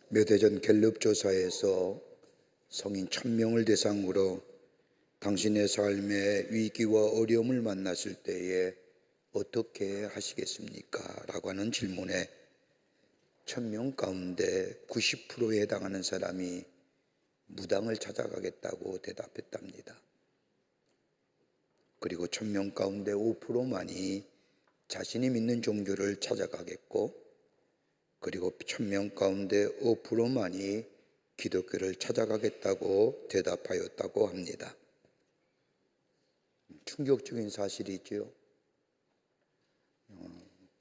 몇 해 전 갤럽 조사에서 성인 1,000명을 대상으로 당신의 삶의 위기와 어려움을 만났을 때에 어떻게 하시겠습니까? 라고 하는 질문에 1,000명 가운데 90%에 해당하는 사람이 무당을 찾아가겠다고 대답했답니다. 그리고 1,000명 가운데 5%만이 자신이 믿는 종교를 찾아가겠고, 그리고 1,000명 가운데 5%만이 기독교를 찾아가겠다고 대답하였다고 합니다. 충격적인 사실이죠.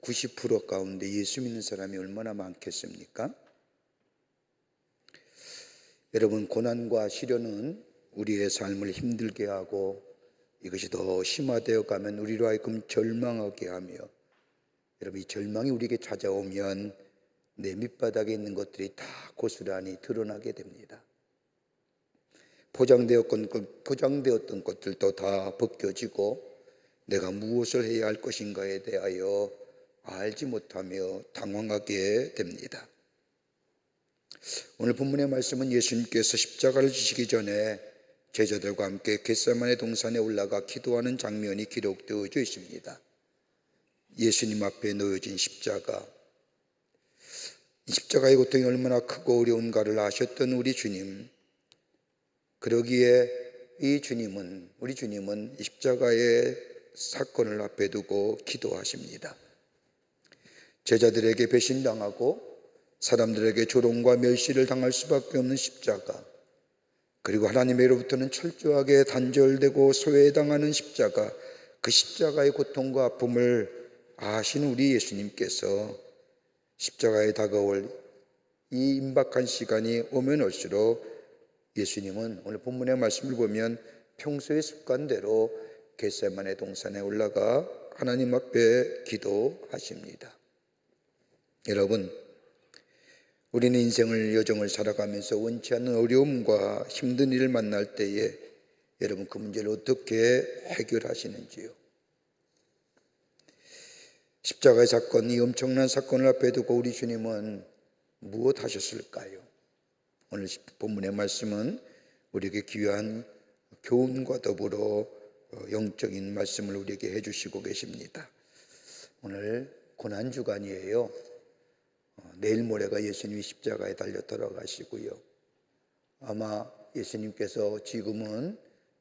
90% 가운데 예수 믿는 사람이 얼마나 많겠습니까? 여러분, 고난과 시련은 우리의 삶을 힘들게 하고 이것이 더 심화되어 가면 우리로 하여금 절망하게 하며, 여러분, 이 절망이 우리에게 찾아오면 내 밑바닥에 있는 것들이 다 고스란히 드러나게 됩니다. 포장되었던 것들도 다 벗겨지고 내가 무엇을 해야 할 것인가에 대하여 알지 못하며 당황하게 됩니다. 오늘 본문의 말씀은 예수님께서 십자가를 지시기 전에 제자들과 함께 겟세마네 동산에 올라가 기도하는 장면이 기록되어 있습니다. 예수님 앞에 놓여진 십자가, 이 십자가의 고통이 얼마나 크고 어려운가를 아셨던 우리 주님, 그러기에 우리 주님은 이 십자가의 사건을 앞에 두고 기도하십니다. 제자들에게 배신당하고 사람들에게 조롱과 멸시를 당할 수밖에 없는 십자가, 그리고 하나님으로부터는 철저하게 단절되고 소외당하는 십자가, 그 십자가의 고통과 아픔을 아시는 우리 예수님께서 십자가에 다가올 이 임박한 시간이 오면 올수록 예수님은 오늘 본문의 말씀을 보면 평소의 습관대로 겟세마네 동산에 올라가 하나님 앞에 기도하십니다. 여러분, 우리는 인생을 여정을 살아가면서 원치 않는 어려움과 힘든 일을 만날 때에 여러분, 그 문제를 어떻게 해결하시는지요? 십자가의 사건, 이 엄청난 사건을 앞에 두고 우리 주님은 무엇 하셨을까요? 오늘 본문의 말씀은 우리에게 귀한 교훈과 더불어 영적인 말씀을 우리에게 해주시고 계십니다. 오늘 고난주간이에요. 내일 모레가 예수님이 십자가에 달려 돌아가시고요. 아마 예수님께서 지금은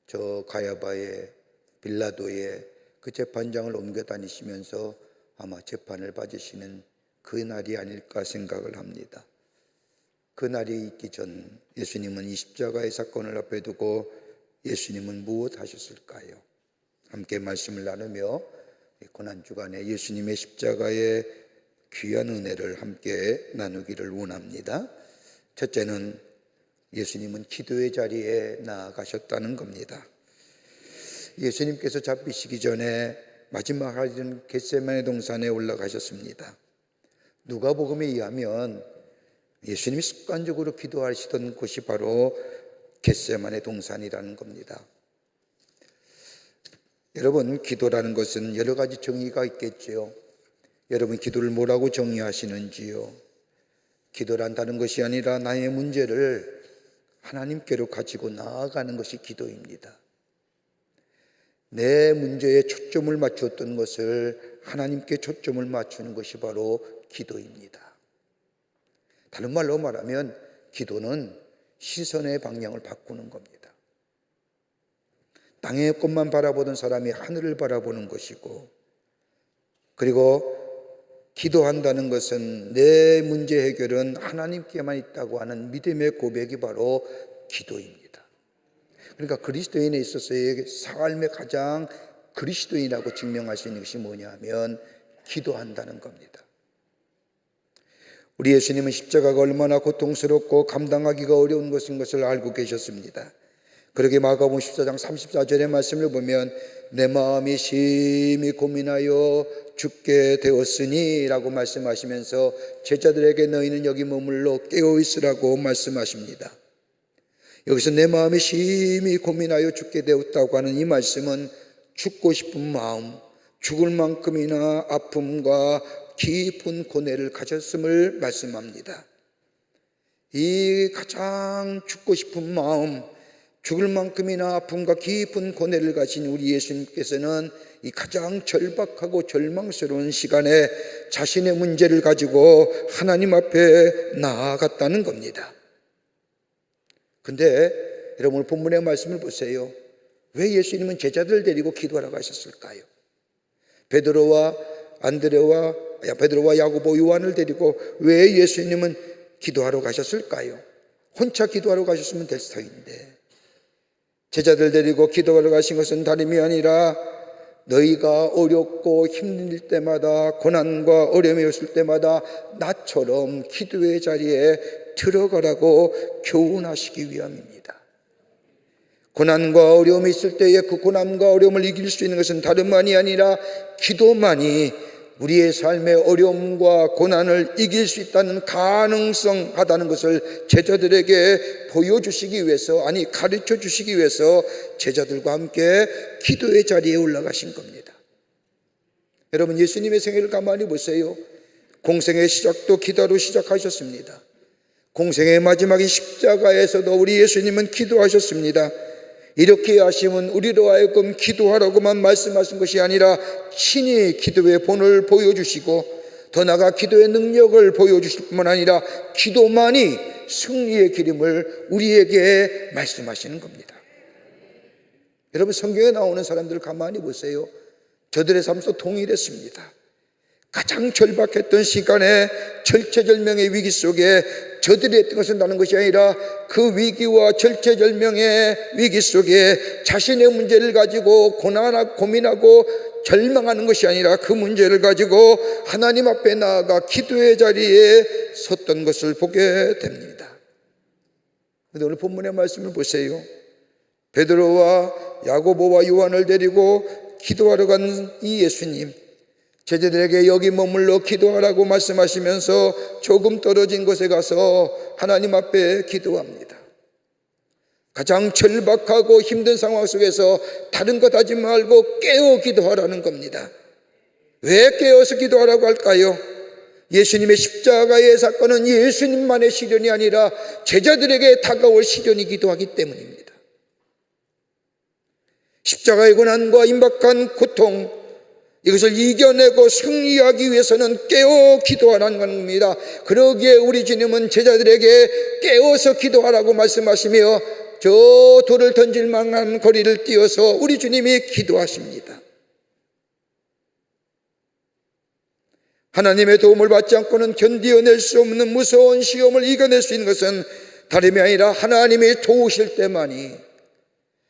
저 가야바의 빌라도의 그 재판장을 옮겨 다니시면서 아마 재판을 받으시는 그 날이 아닐까 생각을 합니다. 그 날이 있기 전 예수님은 이 십자가의 사건을 앞에 두고 예수님은 무엇 하셨을까요? 함께 말씀을 나누며 고난주간에 예수님의 십자가의 귀한 은혜를 함께 나누기를 원합니다. 첫째는 예수님은 기도의 자리에 나아가셨다는 겁니다. 예수님께서 잡히시기 전에 마지막 하루는 겟세마네 동산에 올라가셨습니다. 누가복음에 의하면 예수님이 습관적으로 기도하시던 곳이 바로 겟세마네 동산이라는 겁니다. 여러분, 기도라는 것은 여러 가지 정의가 있겠지요. 여러분, 기도를 뭐라고 정의하시는지요? 기도란 다른 것이 아니라 나의 문제를 하나님께로 가지고 나아가는 것이 기도입니다. 내 문제에 초점을 맞추었던 것을 하나님께 초점을 맞추는 것이 바로 기도입니다. 다른 말로 말하면 기도는 시선의 방향을 바꾸는 겁니다. 땅의 것만 바라보던 사람이 하늘을 바라보는 것이고, 그리고 기도한다는 것은 내 문제 해결은 하나님께만 있다고 하는 믿음의 고백이 바로 기도입니다. 그러니까 그리스도인에 있어서의 삶의 가장 그리스도인이라고 증명할 수 있는 것이 뭐냐면 기도한다는 겁니다. 우리 예수님은 십자가가 얼마나 고통스럽고 감당하기가 어려운 것인 것을 알고 계셨습니다. 그러게 마가복음 14장 34절의 말씀을 보면 내 마음이 심히 고민하여 죽게 되었으니 라고 말씀하시면서 제자들에게 너희는 여기 머물러 깨어있으라고 말씀하십니다. 여기서 내 마음이 심히 고민하여 죽게 되었다고 하는 이 말씀은 죽고 싶은 마음, 죽을 만큼이나 아픔과 깊은 고뇌를 가졌음을 말씀합니다. 이 가장 죽고 싶은 마음, 죽을 만큼이나 아픔과 깊은 고뇌를 가진 우리 예수님께서는 이 가장 절박하고 절망스러운 시간에 자신의 문제를 가지고 하나님 앞에 나아갔다는 겁니다. 근데 여러분 본문의 말씀을 보세요. 왜 예수님은 제자들을 데리고 기도하러 가셨을까요? 베드로와 야고보, 요한을 데리고 왜 예수님은 기도하러 가셨을까요? 혼자 기도하러 가셨으면 될 터인데 제자들 데리고 기도하러 가신 것은 다름이 아니라 너희가 어렵고 힘들 때마다, 고난과 어려움이 있을 때마다 나처럼 기도의 자리에 들어가라고 교훈하시기 위함입니다. 고난과 어려움이 있을 때에 그 고난과 어려움을 이길 수 있는 것은 다름만이 아니라 기도만이 우리의 삶의 어려움과 고난을 이길 수 있다는 가능성 하다는 것을 제자들에게 보여주시기 위해서, 가르쳐 주시기 위해서 제자들과 함께 기도의 자리에 올라가신 겁니다. 여러분, 예수님의 생애를 가만히 보세요. 공생의 시작도 기도로 시작하셨습니다. 공생의 마지막인 십자가에서도 우리 예수님은 기도하셨습니다. 이렇게 하시면 우리로 하여금 기도하라고만 말씀하신 것이 아니라 친히 기도의 본을 보여주시고 더 나아가 기도의 능력을 보여주실 뿐만 아니라 기도만이 승리의 기름을 우리에게 말씀하시는 겁니다. 여러분, 성경에 나오는 사람들을 가만히 보세요. 저들의 삶도 동일했습니다. 가장 절박했던 시간에 절체절명의 위기 속에 저들이 했던 것은 다른 것이 아니라 그 위기와 절체절명의 위기 속에 자신의 문제를 가지고 고민하고 절망하는 것이 아니라 그 문제를 가지고 하나님 앞에 나아가 기도의 자리에 섰던 것을 보게 됩니다. 그런데 오늘 본문의 말씀을 보세요. 베드로와 야고보와 요한을 데리고 기도하러 간 이 예수님, 제자들에게 여기 머물러 기도하라고 말씀하시면서 조금 떨어진 곳에 가서 하나님 앞에 기도합니다. 가장 절박하고 힘든 상황 속에서 다른 것 하지 말고 깨어 기도하라는 겁니다. 왜 깨어서 기도하라고 할까요? 예수님의 십자가의 사건은 예수님만의 시련이 아니라 제자들에게 다가올 시련이기도 하기 때문입니다. 십자가의 고난과 임박한 고통, 이것을 이겨내고 승리하기 위해서는 깨어 기도하라는 겁니다. 그러기에 우리 주님은 제자들에게 깨어서 기도하라고 말씀하시며 저 돌을 던질 만한 거리를 뛰어서 우리 주님이 기도하십니다. 하나님의 도움을 받지 않고는 견디어낼 수 없는 무서운 시험을 이겨낼 수 있는 것은 다름이 아니라 하나님이 도우실 때만이,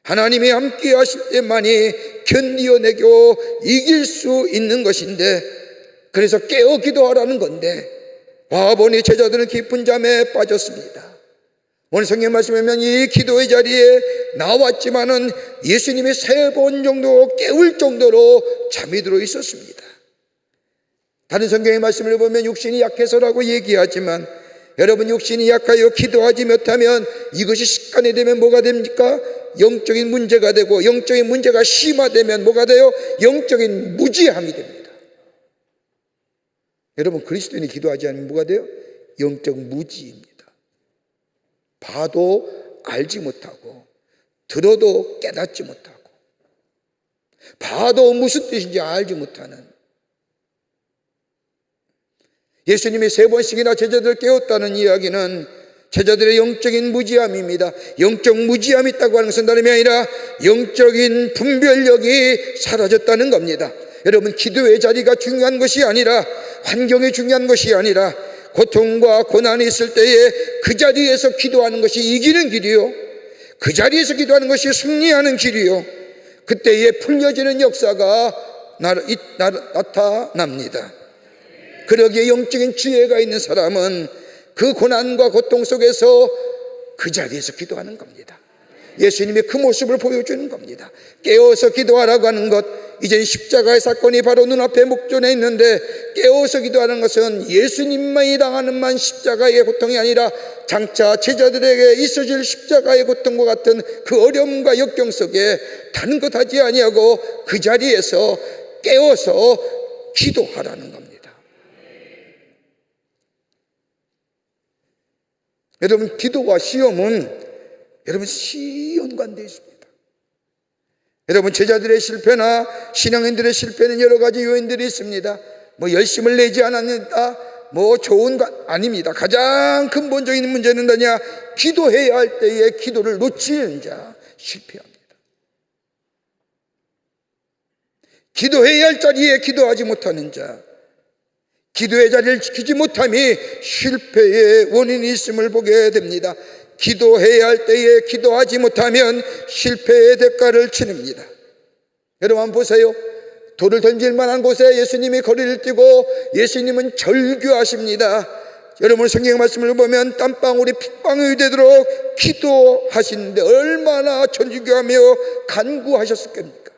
하나님이 함께 하실 때만이 견디어내고 이길 수 있는 것인데, 그래서 깨어 기도하라는 건데 와보니 제자들은 깊은 잠에 빠졌습니다. 오늘 성경 말씀에 보면 이 기도의 자리에 나왔지만은 예수님이 3번 정도 깨울 정도로 잠이 들어 있었습니다. 다른 성경의 말씀을 보면 육신이 약해서라고 얘기하지만 여러분, 육신이 약하여 기도하지 못하면 이것이 습관이 되면 뭐가 됩니까? 영적인 문제가 되고, 영적인 문제가 심화되면 뭐가 돼요? 영적인 무지함이 됩니다. 여러분, 그리스도인이 기도하지 않으면 뭐가 돼요? 영적 무지입니다. 봐도 알지 못하고, 들어도 깨닫지 못하고, 봐도 무슨 뜻인지 알지 못하는, 예수님이 3번씩이나 제자들을 깨웠다는 이야기는 제자들의 영적인 무지함입니다. 영적 무지함이 있다고 하는 것은 다름이 아니라 영적인 분별력이 사라졌다는 겁니다. 여러분, 기도의 자리가 중요한 것이 아니라, 환경이 중요한 것이 아니라, 고통과 고난이 있을 때에 그 자리에서 기도하는 것이 이기는 길이요, 그 자리에서 기도하는 것이 승리하는 길이요, 그때에 풀려지는 역사가 나타납니다. 그러기에 영적인 지혜가 있는 사람은 그 고난과 고통 속에서 그 자리에서 기도하는 겁니다. 예수님이 그 모습을 보여주는 겁니다. 깨어서 기도하라고 하는 것, 이제 십자가의 사건이 바로 눈앞에 목전에 있는데 깨어서 기도하는 것은 예수님만이 당하는 십자가의 고통이 아니라 장차 제자들에게 있어질 십자가의 고통과 같은 그 어려움과 역경 속에 다른 것 하지 아니하고 그 자리에서 깨어서 기도하라는 겁니다. 여러분, 기도와 시험은 여러분 시연관되어 있습니다. 여러분, 제자들의 실패나 신앙인들의 실패는 여러 가지 요인들이 있습니다. 열심을 내지 않았다, 좋은 것 아닙니다. 가장 근본적인 문제는 뭐냐? 기도해야 할 때에 기도를 놓치는 자, 실패합니다. 기도해야 할 자리에 기도하지 못하는 자, 기도의 자리를 지키지 못함이 실패의 원인이 있음을 보게 됩니다. 기도해야 할 때에 기도하지 못하면 실패의 대가를 치릅니다. 여러분 한번 보세요. 돌을 던질 만한 곳에 예수님이 거리를 뛰고 예수님은 절규하십니다. 여러분 성경 말씀을 보면 땀방울이 핏방울이 되도록 기도하시는데 얼마나 절규하며 간구하셨을 겁니까?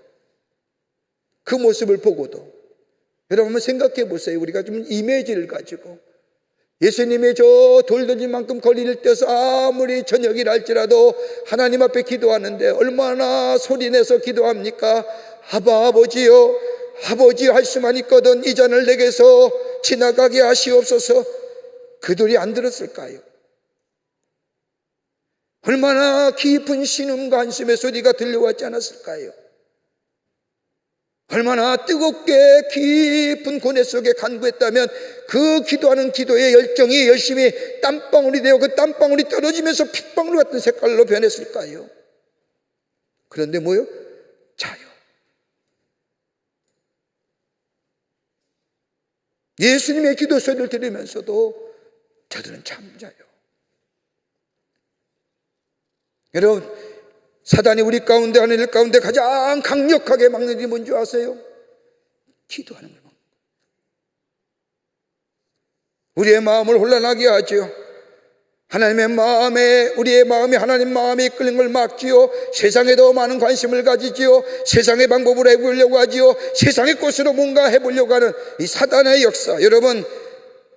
그 모습을 보고도 여러분 한번 생각해 보세요. 우리가 좀 이미지를 가지고 예수님의 저 돌 던질 만큼 거리를 떼서 아무리 저녁이라 할지라도 하나님 앞에 기도하는데 얼마나 소리내서 기도합니까? 아버지요, 아버지 할 수만 있거든 이 잔을 내게서 지나가게 하시옵소서. 그 돌이 안 들었을까요? 얼마나 깊은 신음과 한숨의 소리가 들려왔지 않았을까요? 얼마나 뜨겁게 깊은 고뇌 속에 간구했다면 그 기도하는 기도의 열정이 열심히 땀방울이 되어 그 땀방울이 떨어지면서 핏방울 같은 색깔로 변했을까요? 그런데 뭐요? 자요. 예수님의 기도 소리를 들으면서도 저들은 잠자요. 여러분, 사단이 우리 가운데, 하늘 가운데 가장 강력하게 막는 일이 뭔지 아세요? 기도하는 걸 막는 거예요. 우리의 마음을 혼란하게 하죠. 하나님의 마음에, 우리의 마음이 하나님 마음에 이끌린 걸 막지요. 세상에 더 많은 관심을 가지지요. 세상의 방법으로 해보려고 하지요. 세상의 것으로 뭔가 해보려고 하는 이 사단의 역사. 여러분,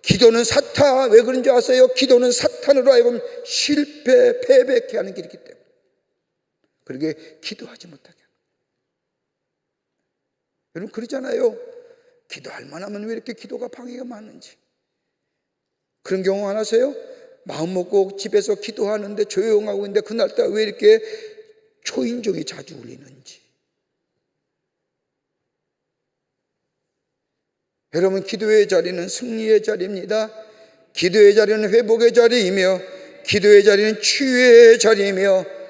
기도는 사탄, 왜 그런지 아세요? 기도는 사탄으로 하여금 실패, 패배케 하는 길이기 때문에. 그러게 기도하지 못하게 합니다. 여러분 그러잖아요. 기도할 만하면 왜 이렇게 기도가 방해가 많은지. 그런 경우 안 하세요? 마음 먹고 집에서 기도하는데 조용하고 있는데 그날따라 왜 이렇게 초인종이 자주 울리는지. 여러분 기도의 자리는 승리의 자리입니다. 기도의 자리는 회복의 자리이며 기도의 자리는 치유의 자리이며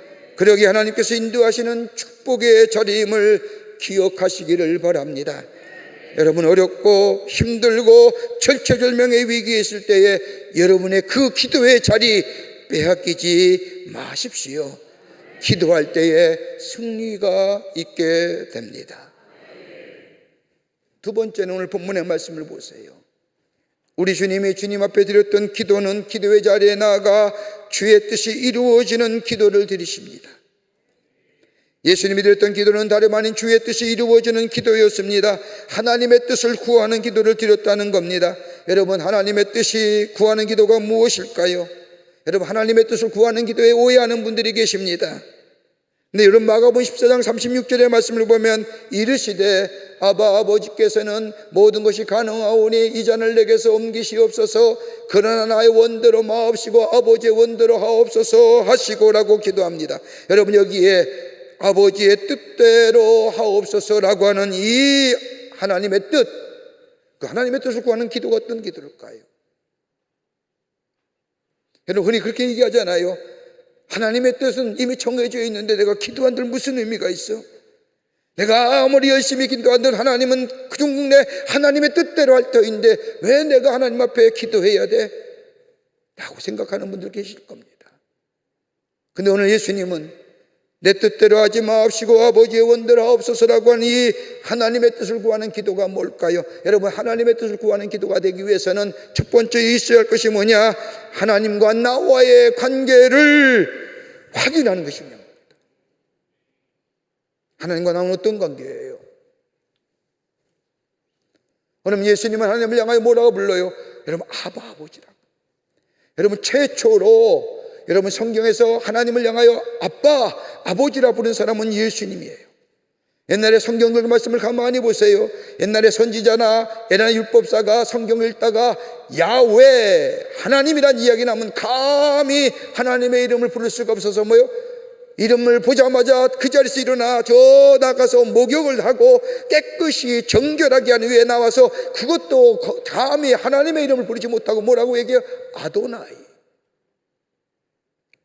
그러기에 하나님께서 인도하시는 축복의 자리임을 기억하시기를 바랍니다. 여러분 어렵고 힘들고 절체절명의 위기에 있을 때에 여러분의 그 기도의 자리 빼앗기지 마십시오. 기도할 때에 승리가 있게 됩니다. 두 번째는 오늘 본문의 말씀을 보세요. 우리 주님이 주님 앞에 드렸던 기도는 기도의 자리에 나아가 주의 뜻이 이루어지는 기도를 드리십니다. 예수님이 드렸던 기도는 다름 아닌 주의 뜻이 이루어지는 기도였습니다. 하나님의 뜻을 구하는 기도를 드렸다는 겁니다. 여러분 하나님의 뜻이 구하는 기도가 무엇일까요? 여러분 하나님의 뜻을 구하는 기도에 오해하는 분들이 계십니다. 근데 여러분 마가복음 14장 36절의 말씀을 보면 이르시되 아버지께서는 모든 것이 가능하오니 이 잔을 내게서 옮기시옵소서. 그러나 나의 원대로 마옵시고 아버지의 원대로 하옵소서 하시고라고 기도합니다. 여러분 여기에 아버지의 뜻대로 하옵소서라고 하는 이 하나님의 뜻, 그 하나님의 뜻을 구하는 기도가 어떤 기도일까요? 여러분 흔히 그렇게 얘기하잖아요. 하나님의 뜻은 이미 정해져 있는데 내가 기도한들 무슨 의미가 있어? 내가 아무리 열심히 기도한들 하나님은 그중 내 하나님의 뜻대로 할 터인데 왜 내가 하나님 앞에 기도해야 돼? 라고 생각하는 분들 계실 겁니다. 근데 오늘 예수님은 내 뜻대로 하지 마옵시고 아버지의 원대로 하옵소서라고 하는 이 하나님의 뜻을 구하는 기도가 뭘까요? 여러분 하나님의 뜻을 구하는 기도가 되기 위해서는 첫 번째 있어야 할 것이 뭐냐? 하나님과 나와의 관계를 확인하는 것입니다. 하나님과 나는 어떤 관계예요? 그럼 예수님은 하나님을 향하여 뭐라고 불러요? 여러분 아버지라고. 여러분 최초로 여러분 성경에서 하나님을 향하여 아빠, 아버지라 부른 사람은 예수님이에요. 옛날에 성경들 말씀을 가만히 보세요. 옛날에 선지자나 옛날에 율법사가 성경을 읽다가 야훼 하나님이란 이야기 나면 감히 하나님의 이름을 부를 수가 없어서 뭐요? 이름을 보자마자 그 자리에서 일어나 저 나가서 목욕을 하고 깨끗이 정결하게 한 후에 나와서 그것도 감히 하나님의 이름을 부르지 못하고 뭐라고 얘기해요? 아도나이,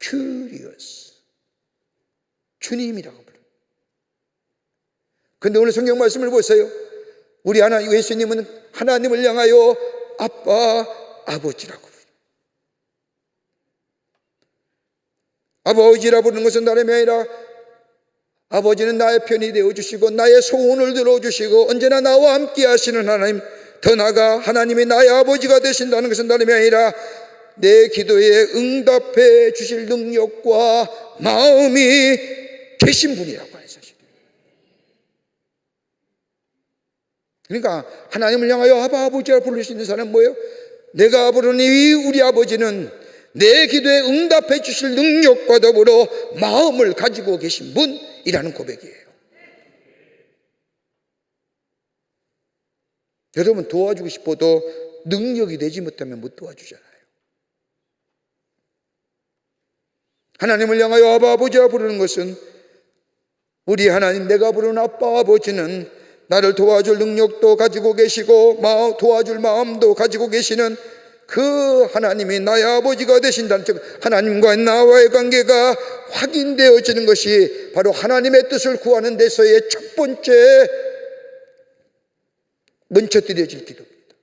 큐리어스, 주님이라고 불러요. 그런데 오늘 성경 말씀을 보세요. 우리 하나님 예수님은 하나님을 향하여 아빠, 아버지라고 불러요. 아버지라 부르는 것은 다름이 아니라 아버지는 나의 편이 되어주시고 나의 소원을 들어주시고 언제나 나와 함께 하시는 하나님, 더 나아가 하나님이 나의 아버지가 되신다는 것은 다름이 아니라 내 기도에 응답해 주실 능력과 마음이 계신 분이라고 하는 사실이에요. 그러니까 하나님을 향하여 아버지라 부를 수 있는 사람은 뭐예요? 내가 부르니 우리 아버지는 내 기도에 응답해 주실 능력과 더불어 마음을 가지고 계신 분이라는 고백이에요. 여러분 도와주고 싶어도 능력이 되지 못하면 못 도와주잖아요. 하나님을 향하여 아바 아버지라 부르는 것은 우리 하나님, 내가 부르는 아빠 아버지는 나를 도와줄 능력도 가지고 계시고 도와줄 마음도 가지고 계시는 그 하나님이 나의 아버지가 되신다는, 즉 하나님과 나와의 관계가 확인되어지는 것이 바로 하나님의 뜻을 구하는 데서의 첫 번째 먼저 드려질 기도입니다.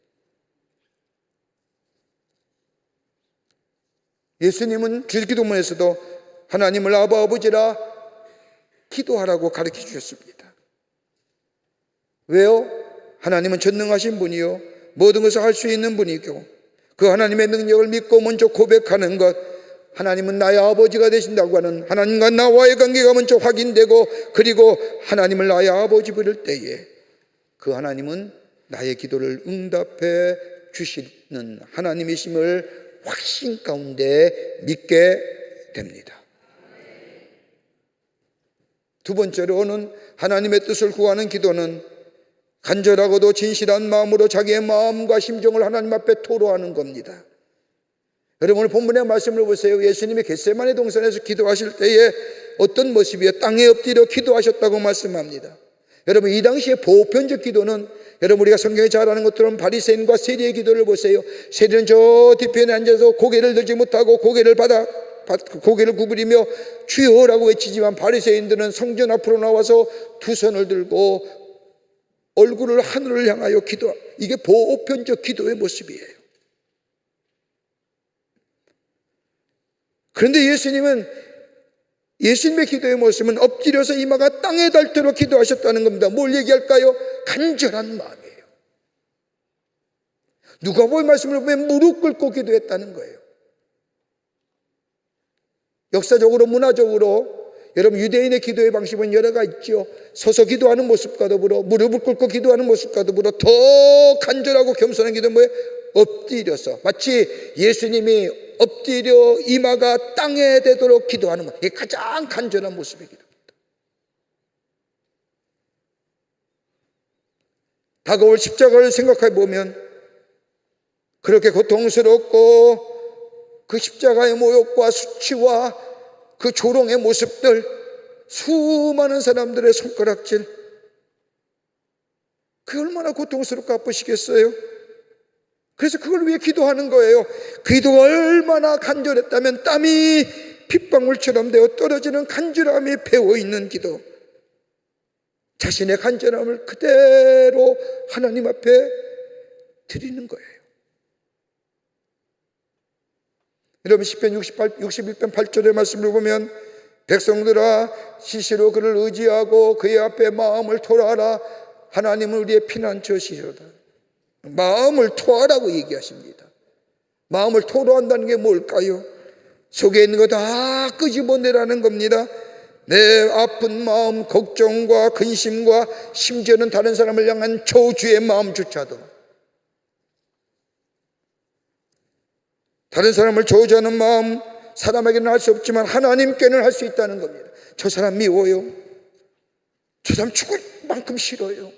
예수님은 주기도문에서도 하나님을 아바 아버지라 기도하라고 가르쳐 주셨습니다. 왜요? 하나님은 전능하신 분이요 모든 것을 할 수 있는 분이고 그 하나님의 능력을 믿고 먼저 고백하는 것, 하나님은 나의 아버지가 되신다고 하는 하나님과 나와의 관계가 먼저 확인되고, 그리고 하나님을 나의 아버지 부를 때에 그 하나님은 나의 기도를 응답해 주시는 하나님이심을 확신 가운데 믿게 됩니다. 두 번째로는 하나님의 뜻을 구하는 기도는 간절하고도 진실한 마음으로 자기의 마음과 심정을 하나님 앞에 토로하는 겁니다. 여러분 오늘 본문의 말씀을 보세요. 예수님이 겟세마네 동산에서 기도하실 때에 어떤 모습이에요? 땅에 엎드려 기도하셨다고 말씀합니다. 여러분 이 당시에 보편적 기도는, 여러분 우리가 성경에 잘 아는 것처럼 바리새인과 세리의 기도를 보세요. 세리는 저 뒤편에 앉아서 고개를 들지 못하고 고개를 구부리며 주여라고 외치지만, 바리새인들은 성전 앞으로 나와서 두 손을 들고 얼굴을 하늘을 향하여 기도하고, 이게 보편적 기도의 모습이에요. 그런데 예수님의 기도의 모습은 엎드려서 이마가 땅에 닿도록 기도하셨다는 겁니다. 뭘 얘기할까요? 간절한 마음이에요. 누가복음 말씀을 보면 무릎 꿇고 기도했다는 거예요. 역사적으로 문화적으로 여러분 유대인의 기도의 방식은 여러 가지 있죠. 서서 기도하는 모습과 더불어 무릎을 꿇고 기도하는 모습과 더불어 더 간절하고 겸손한 기도는 뭐예요? 엎드려서, 마치 예수님이 엎드려 이마가 땅에 대도록 기도하는 것, 이게 가장 간절한 모습의 기도입니다. 다가올 십자가를 생각해 보면 그렇게 고통스럽고 그 십자가의 모욕과 수치와 그 조롱의 모습들, 수많은 사람들의 손가락질, 그게 얼마나 고통스럽고 아프시겠어요? 그래서 그걸 위해 기도하는 거예요. 기도가 얼마나 간절했다면 땀이 핏방울처럼 되어 떨어지는 간절함이 배어있는 기도, 자신의 간절함을 그대로 하나님 앞에 드리는 거예요. 여러분 시편 61편 8절의 말씀을 보면 백성들아 시시로 그를 의지하고 그의 앞에 마음을 토하라. 하나님은 우리의 피난처시로다. 마음을 토하라고 얘기하십니다. 마음을 토로한다는 게 뭘까요? 속에 있는 거 다 끄집어내라는 겁니다. 내 아픈 마음, 걱정과 근심과 심지어는 다른 사람을 향한 저주의 마음조차도, 다른 사람을 저주하는 마음, 사람에게는 할 수 없지만 하나님께는 할 수 있다는 겁니다. 저 사람 미워요. 저 사람 죽을 만큼 싫어요.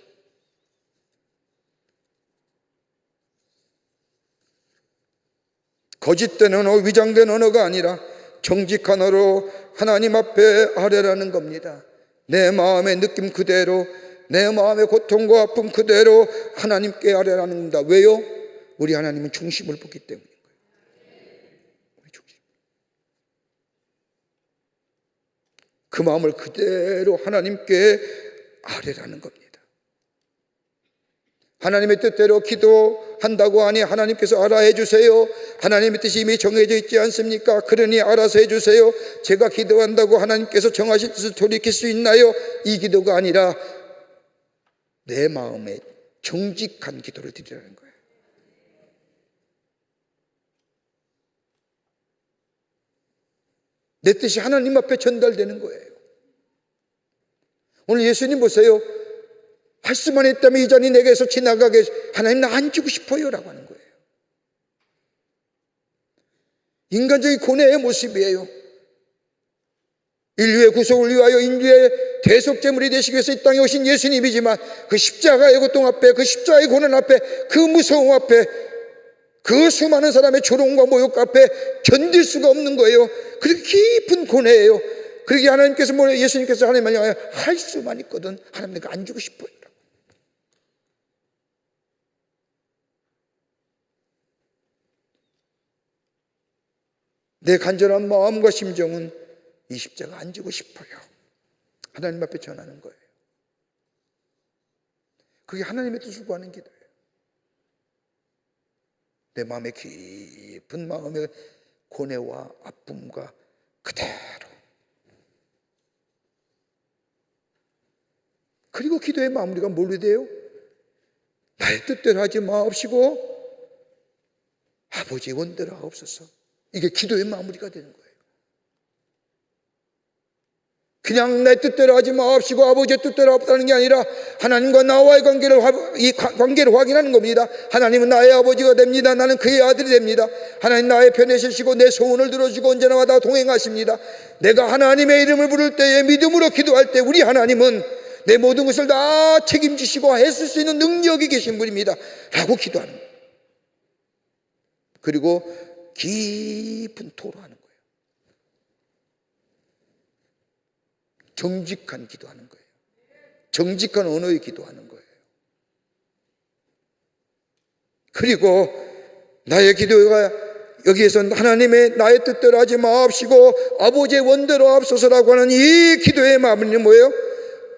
거짓된 언어, 위장된 언어가 아니라 정직한 언어로 하나님 앞에 아뢰라는 겁니다. 내 마음의 느낌 그대로, 내 마음의 고통과 아픔 그대로 하나님께 아뢰라는 겁니다. 왜요? 우리 하나님은 중심을 보기 때문인 거예요. 우리 중심. 그 마음을 그대로 하나님께 아뢰라는 겁니다. 하나님의 뜻대로 기도한다고 하니 하나님께서 알아 해주세요. 하나님의 뜻이 이미 정해져 있지 않습니까? 그러니 알아서 해주세요. 제가 기도한다고 하나님께서 정하신 뜻을 돌이킬 수 있나요? 이 기도가 아니라 내 마음에 정직한 기도를 드리라는 거예요. 내 뜻이 하나님 앞에 전달되는 거예요. 오늘 예수님 보세요. 할 수만 있다면 이 잔이 내게서 지나가게, 하나님 나 안 주고 싶어요 라고 하는 거예요. 인간적인 고뇌의 모습이에요. 인류의 구속을 위하여 인류의 대속제물이 되시기 위해서 이 땅에 오신 예수님이지만 그 십자가의 고통 앞에, 그 십자가의 고난 앞에, 그 무서움 앞에, 그 수많은 사람의 조롱과 모욕 앞에 견딜 수가 없는 거예요. 그렇게 깊은 고뇌예요. 그러기에 하나님께서 예수님께서 하나님 향하여 할 수만 있거든 하나님 내가 안 주고 싶어요. 내 간절한 마음과 심정은 이 십자가 안 지고 싶어요. 하나님 앞에 전하는 거예요. 그게 하나님의 뜻을 구하는 기도예요. 내 마음의 깊은 마음의 고뇌와 아픔과 그대로. 그리고 기도의 마무리가 뭘로 돼요? 나의 뜻대로 하지 마옵시고 아버지의 원대로 하옵소서. 이게 기도의 마무리가 되는 거예요. 그냥 내 뜻대로 하지 마옵시고 아버지의 뜻대로 하옵다는 게 아니라 하나님과 나와의 관계를 확인하는 겁니다. 하나님은 나의 아버지가 됩니다. 나는 그의 아들이 됩니다. 하나님 나의 편에 서시고 내 소원을 들어주고 언제나 다 동행하십니다. 내가 하나님의 이름을 부를 때에 믿음으로 기도할 때 우리 하나님은 내 모든 것을 다 책임지시고 했을 수 있는 능력이 계신 분입니다 라고 기도하는 거예요. 그리고 깊은 토로하는 거예요. 정직한 기도하는 거예요. 정직한 언어의 기도하는 거예요. 그리고 나의 기도가 여기에서 하나님의 나의 뜻대로 하지 마옵시고 아버지의 원대로 하옵소서라고 하는 이 기도의 마무리는 뭐예요?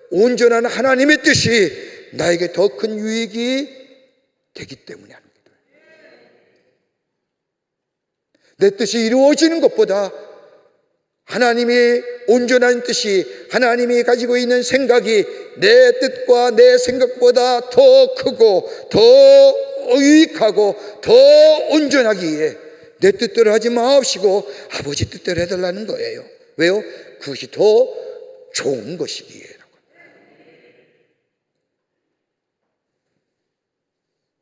온전한 하나님의 뜻이 나에게 더 큰 유익이 되기 때문에 하는 기도예요. 내 뜻이 이루어지는 것보다 하나님이 온전한 뜻이, 하나님이 가지고 있는 생각이 내 뜻과 내 생각보다 더 크고 더 유익하고 더 온전하기에 내 뜻대로 하지 마옵시고 아버지 뜻대로 해달라는 거예요. 왜요? 그것이 더 좋은 것이기에.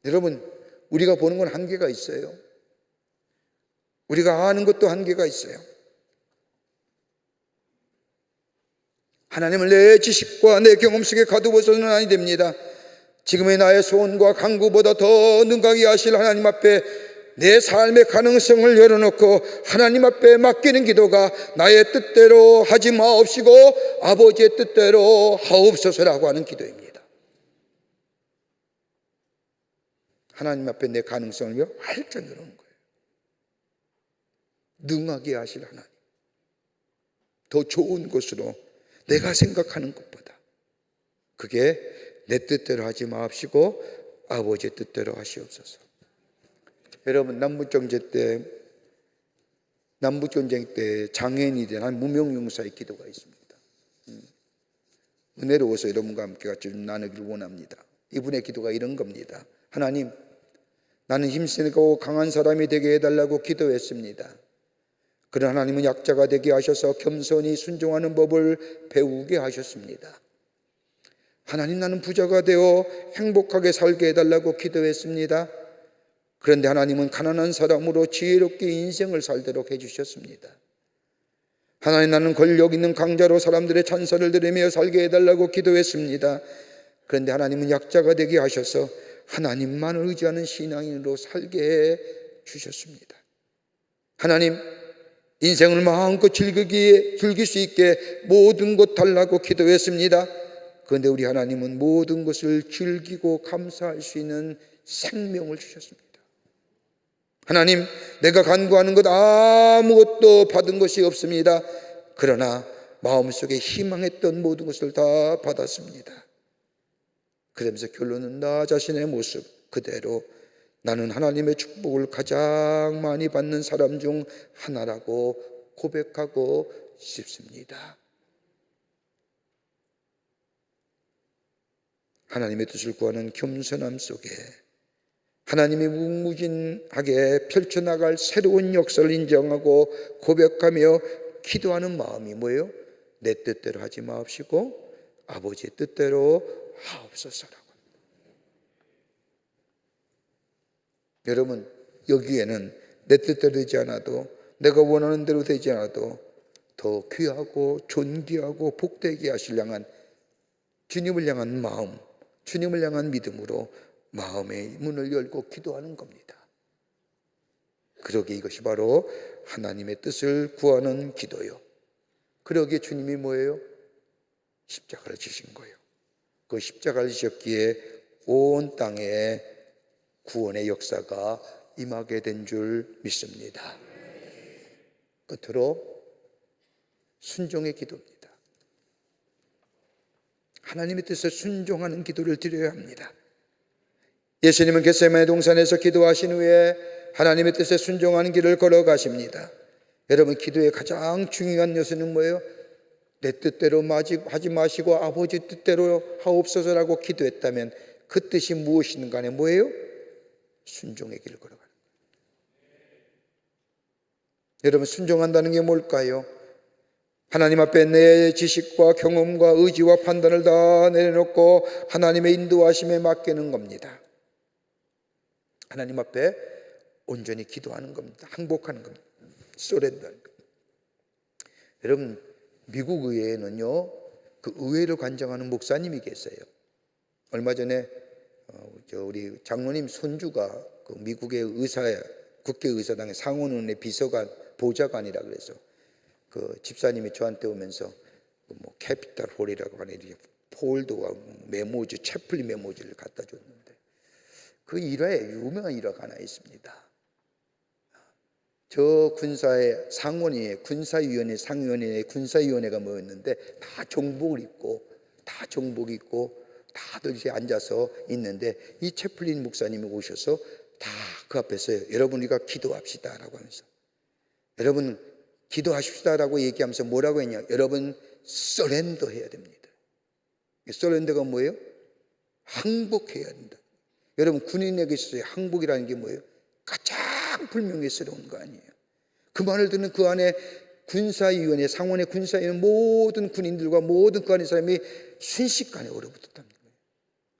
여러분, 우리가 보는 건 한계가 있어요. 우리가 아는 것도 한계가 있어요. 하나님을 내 지식과 내 경험 속에 가두어서는 아니 됩니다. 지금의 나의 소원과 간구보다 더 능가하게 하실 하나님 앞에 내 삶의 가능성을 열어놓고 하나님 앞에 맡기는 기도가 나의 뜻대로 하지 마옵시고 아버지의 뜻대로 하옵소서라고 하는 기도입니다. 하나님 앞에 내 가능성을 활짝 열어놓은 거예요. 능하게 하실 하나님, 더 좋은 것으로 내가 생각하는 것보다 그게 내 뜻대로 하지 마옵시고 아버지의 뜻대로 하시옵소서. 여러분, 남북전쟁 때 장애인이 된 한 무명용사의 기도가 있습니다. 은혜로워서 여러분과 함께 같이 좀 나누기를 원합니다. 이분의 기도가 이런 겁니다. 하나님, 나는 힘세고 강한 사람이 되게 해달라고 기도했습니다. 그러나 하나님은 약자가 되게 하셔서 겸손히 순종하는 법을 배우게 하셨습니다. 하나님, 나는 부자가 되어 행복하게 살게 해달라고 기도했습니다. 그런데 하나님은 가난한 사람으로 지혜롭게 인생을 살도록 해주셨습니다. 하나님, 나는 권력 있는 강자로 사람들의 찬사를 들으며 살게 해달라고 기도했습니다. 그런데 하나님은 약자가 되게 하셔서 하나님만을 의지하는 신앙인으로 살게 해 주셨습니다. 하나님, 인생을 마음껏 즐길 수 있게 모든 것 달라고 기도했습니다. 그런데 우리 하나님은 모든 것을 즐기고 감사할 수 있는 생명을 주셨습니다. 하나님, 내가 간구하는 것 아무것도 받은 것이 없습니다. 그러나 마음속에 희망했던 모든 것을 다 받았습니다. 그러면서 결론은 나 자신의 모습 그대로 나는 하나님의 축복을 가장 많이 받는 사람 중 하나라고 고백하고 싶습니다. 하나님의 뜻을 구하는 겸손함 속에 하나님이 무궁무진하게 펼쳐나갈 새로운 역사를 인정하고 고백하며 기도하는 마음이 뭐예요? 내 뜻대로 하지 마옵시고 아버지의 뜻대로 하옵소서라고. 여러분, 여기에는 내 뜻대로 되지 않아도, 내가 원하는 대로 되지 않아도 더 귀하고 존귀하고 복되게 하실 향한 주님을 향한 마음, 주님을 향한 믿음으로 마음의 문을 열고 기도하는 겁니다. 그러기에 이것이 바로 하나님의 뜻을 구하는 기도요. 그러기에 주님이 뭐예요? 십자가를 지신 거예요. 그 십자가를 지셨기에 온 땅에 구원의 역사가 임하게 된 줄 믿습니다. 끝으로 순종의 기도입니다. 하나님의 뜻에 순종하는 기도를 드려야 합니다. 예수님은 겟세마네 동산에서 기도하신 후에 하나님의 뜻에 순종하는 길을 걸어가십니다. 여러분, 기도의 가장 중요한 요소는 뭐예요? 내 뜻대로 하지 마시고 아버지 뜻대로 하옵소서라고 기도했다면 그 뜻이 무엇이든 간에 뭐예요? 순종의 길을 걸어가는 거예요. 여러분, 순종한다는 게 뭘까요? 하나님 앞에 내 지식과 경험과 의지와 판단을 다 내려놓고 하나님의 인도하심에 맡기는 겁니다. 하나님 앞에 온전히 기도하는 겁니다. 항복하는 겁니다. 소렌더하는 겁니다. 여러분, 미국 의회에는요, 그 의회를 관장하는 목사님이 계세요. 얼마 전에 우리 장로님 손주가 그 미국의 국회의사당의 상원의원의 비서관, 보좌관이라 그래서 그 집사님이 저한테 오면서 뭐 캐피탈 홀이라고 하는 폴드와 메모지, 채플린 메모지를 갖다 줬는데 그 일화에 유명한 일화가 하나 있습니다. 저 군사의 상원위에 군사위원회, 상위원회, 군사위원회가 모였는데 다 정복을 입고 다들 이렇게 앉아서 있는데 이 채플린 목사님이 오셔서 다 그 앞에서 여러분 우리가 기도합시다라고 하면서 여러분 기도하십시다라고 얘기하면서 뭐라고 했냐? 여러분 서렌더 해야 됩니다. 서렌더가 뭐예요? 항복해야 된다. 여러분 군인에게 있어서 항복이라는 게 뭐예요? 가장 불명예스러운 거 아니에요. 그 말을 듣는 그 안에 군사위원회, 상원의 군사위원회 모든 군인들과 모든 그 안의 사람이 순식간에 얼어붙었다는 거예요.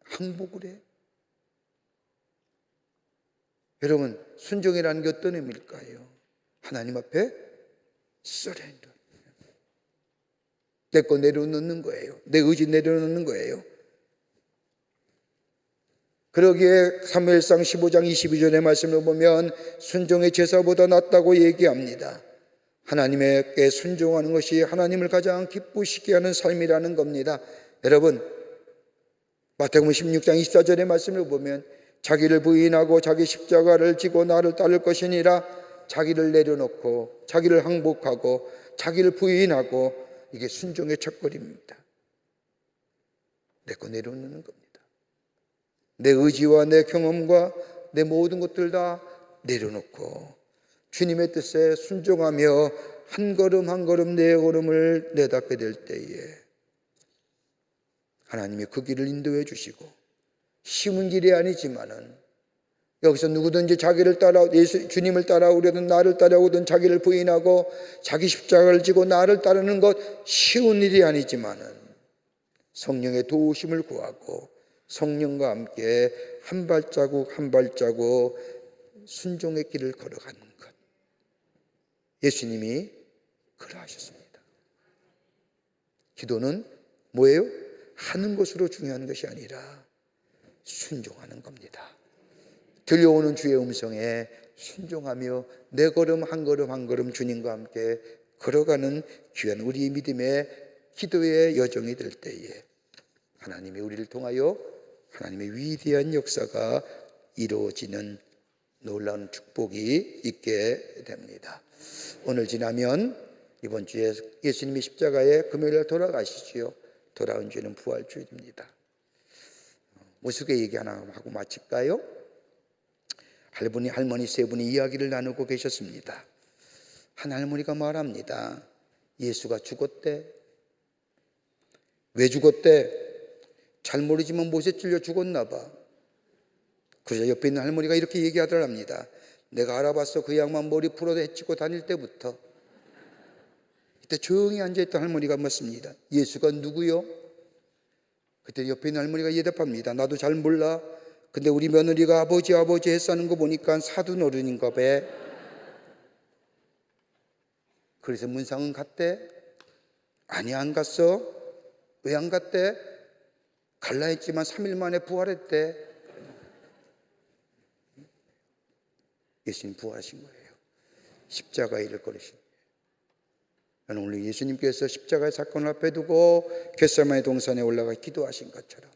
항복을 해. 여러분, 순종이라는 게 어떤 의미일까요? 하나님 앞에 서렌더. 내 거 내려놓는 거예요. 내 의지 내려놓는 거예요. 그러기에 사무엘상 15장 22절의 말씀을 보면 순종의 제사보다 낫다고 얘기합니다. 하나님께 순종하는 것이 하나님을 가장 기쁘시게 하는 삶이라는 겁니다. 여러분, 마태복음 16장 24절의 말씀을 보면 자기를 부인하고 자기 십자가를 지고 나를 따를 것이니라. 자기를 내려놓고 자기를 항복하고 자기를 부인하고 이게 순종의 첫걸음입니다. 내 거 내려놓는 겁니다. 내 의지와 내 경험과 내 모든 것들 다 내려놓고 주님의 뜻에 순종하며 한 걸음 한 걸음 내 걸음을 내닫게 될 때에 하나님이 그 길을 인도해 주시고 쉬운 길이 아니지만은 여기서 누구든지 자기를 따라 주님을 따라오려든 나를 따라오든 자기를 부인하고 자기 십자가를 지고 나를 따르는 것 쉬운 일이 아니지만은 성령의 도우심을 구하고 성령과 함께 한 발자국 한 발자국 순종의 길을 걸어가는 것. 예수님이 그러하셨습니다. 기도는 뭐예요? 하는 것으로 중요한 것이 아니라 순종하는 겁니다. 들려오는 주의 음성에 순종하며 내 걸음 한 걸음 한 걸음 주님과 함께 걸어가는 귀한 우리 믿음의 기도의 여정이 될 때에 하나님이 우리를 통하여 하나님의 위대한 역사가 이루어지는 놀라운 축복이 있게 됩니다. 오늘 지나면 이번 주에 예수님이 십자가에 금요일에 돌아가시지요. 돌아온 주는 부활주일입니다. 무수개 얘기 하나 하고 마칠까요? 할머니 세 분이 이야기를 나누고 계셨습니다. 한 할머니가 말합니다. 예수가 죽었대. 왜 죽었대? 잘 모르지만 못에 찔려 죽었나 봐. 그래서 옆에 있는 할머니가 이렇게 얘기하더랍니다. 내가 알아봤어. 그 양반 머리 풀어도 헤치고 다닐 때부터. 이때 조용히 앉아있던 할머니가 묻습니다. 예수가 누구요? 그때 옆에 있는 할머니가 대답합니다. 나도 잘 몰라. 근데 우리 며느리가 아버지 했다는 거 보니까 사돈 어른인가 봐. 그래서 문상은 갔대? 아니, 안 갔어. 왜 안 갔대? 갈라 했지만 3일 만에 부활했대. 예수님 부활하신 거예요. 십자가의 일을 걸으신 거예요. 저는 오늘 예수님께서 십자가의 사건을 앞에 두고 겟세마네 동산에 올라가 기도하신 것처럼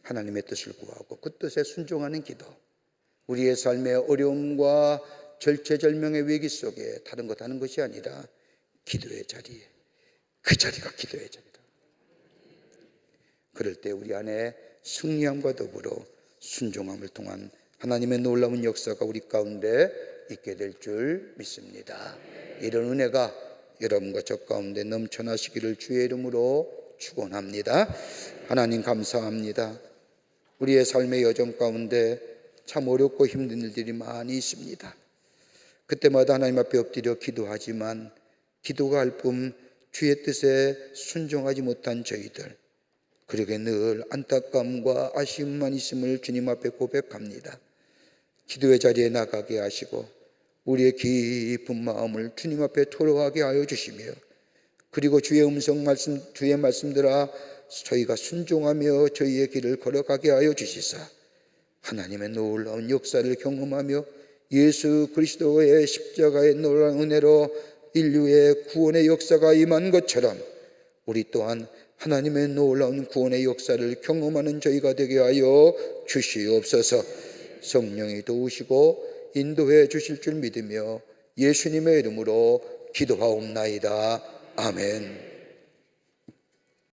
하나님의 뜻을 구하고 그 뜻에 순종하는 기도, 우리의 삶의 어려움과 절체절명의 위기 속에 다른 것 하는 것이 아니라 기도의 자리에, 그 자리가 기도의 자리다. 그럴 때 우리 안에 승리함과 더불어 순종함을 통한 하나님의 놀라운 역사가 우리 가운데 있게 될 줄 믿습니다. 이런 은혜가 여러분과 저 가운데 넘쳐나시기를 주의 이름으로 축원합니다. 하나님 감사합니다. 우리의 삶의 여정 가운데 참 어렵고 힘든 일들이 많이 있습니다. 그때마다 하나님 앞에 엎드려 기도하지만 기도가 할 뿐 주의 뜻에 순종하지 못한 저희들, 그러게 늘 안타까움과 아쉬움만 있음을 주님 앞에 고백합니다. 기도의 자리에 나가게 하시고 우리의 깊은 마음을 주님 앞에 토로하게 하여 주시며, 그리고 주의 주의 말씀들아 저희가 순종하며 저희의 길을 걸어가게 하여 주시사 하나님의 놀라운 역사를 경험하며 예수 그리스도의 십자가의 놀라운 은혜로 인류의 구원의 역사가 임한 것처럼 우리 또한 하나님의 놀라운 구원의 역사를 경험하는 저희가 되게 하여 주시옵소서. 성령이 도우시고 인도해 주실 줄 믿으며 예수님의 이름으로 기도하옵나이다. 아멘.